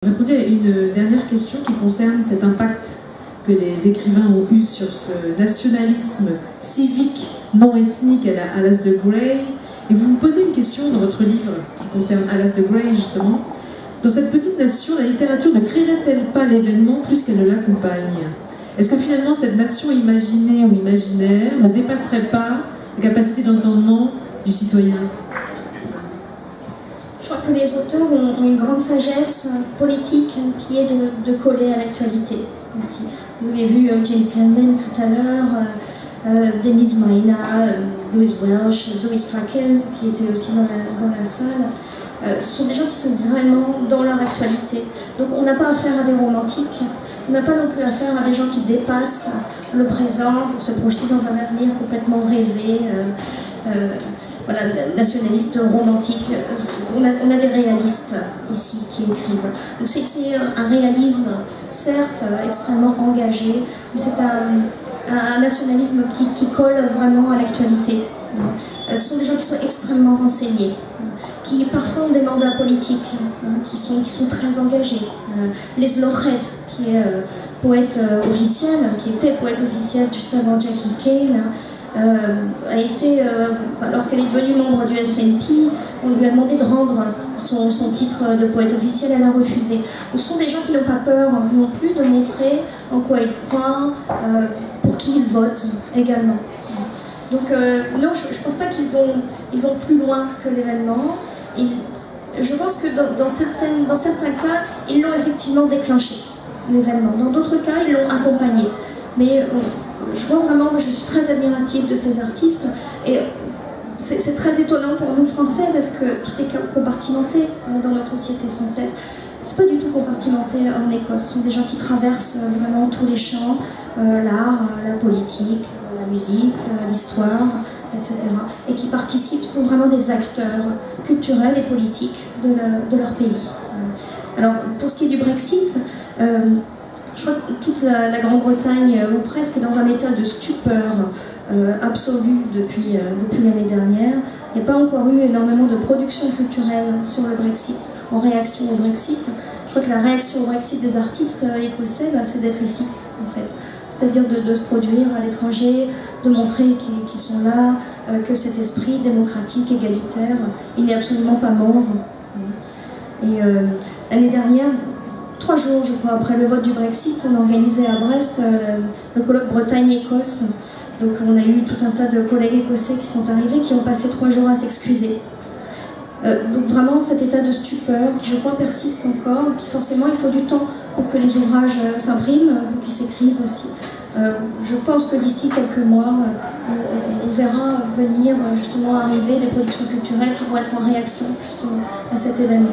Répondez à une dernière question qui concerne cet impact que les écrivains ont eu sur ce nationalisme civique non ethnique à Alasdair Gray. Et vous vous posez une question dans votre livre qui concerne Alasdair Gray justement. Dans cette petite nation, la littérature ne créerait-elle pas l'événement plus qu'elle ne l'accompagne? Est-ce que finalement cette nation imaginée ou imaginaire ne dépasserait pas la capacité d'entendement du citoyen? Je crois que les auteurs ont une grande sagesse politique qui est de coller à l'actualité aussi. Vous avez vu James Campbell tout à l'heure, Denise Maina, Louise Welsh, Zoe Strachan qui était aussi dans la salle. Ce sont des gens qui sont vraiment dans leur actualité. Donc on n'a pas affaire à des romantiques, on n'a pas non plus affaire à des gens qui dépassent le présent pour se projeter dans un avenir complètement rêvé. Voilà, nationalistes romantiques. On a des réalistes ici qui écrivent. Donc c'est un réalisme, certes, extrêmement engagé, mais c'est un nationalisme qui colle vraiment à l'actualité. Ce sont des gens qui sont extrêmement renseignés, qui parfois ont des mandats politiques, qui sont très engagés. Les Lochhead, qui est poète officiel, qui était poète officiel juste avant Jackie Kane, a été, lorsqu'elle est devenue membre du SNP, on lui a demandé de rendre son titre de poète officiel, elle a refusé. Ce sont des gens qui n'ont pas peur non plus de montrer en quoi ils croient, pour qui ils votent également. Donc non, je ne pense pas qu'ils vont plus loin que l'événement. Je pense que dans certains cas, ils l'ont effectivement déclenché, l'événement. Dans d'autres cas, ils l'ont accompagné. Mais je vois vraiment, je suis très admirative de ces artistes. Et c'est très étonnant pour nous Français parce que tout est compartimenté dans notre société française. C'est pas du tout compartimenté en Écosse. Ce sont des gens qui traversent vraiment tous les champs, l'art, la politique, la musique, l'histoire, etc. Et qui participent, sont vraiment des acteurs culturels et politiques de leur pays. Alors, pour ce qui est du Brexit, je crois que toute la Grande-Bretagne, ou presque, est dans un état de stupeur absolu depuis l'année dernière. Il n'y a pas encore eu énormément de production culturelle sur le Brexit, en réaction au Brexit. Je crois que la réaction au Brexit des artistes écossais, c'est d'être ici, en fait. C'est-à-dire de se produire à l'étranger, de montrer qu'ils sont là, que cet esprit démocratique, égalitaire, il n'est absolument pas mort. Et l'année dernière, 3 jours, je crois, après le vote du Brexit, on organisait à Brest le colloque Bretagne-Écosse. Donc on a eu tout un tas de collègues écossais qui sont arrivés, qui ont passé 3 jours à s'excuser. Donc vraiment cet état de stupeur qui je crois persiste encore, et puis forcément il faut du temps pour que les ouvrages s'impriment, qu'ils s'écrivent aussi. Je pense que d'ici quelques mois, on verra venir justement arriver des productions culturelles qui vont être en réaction justement à cet événement.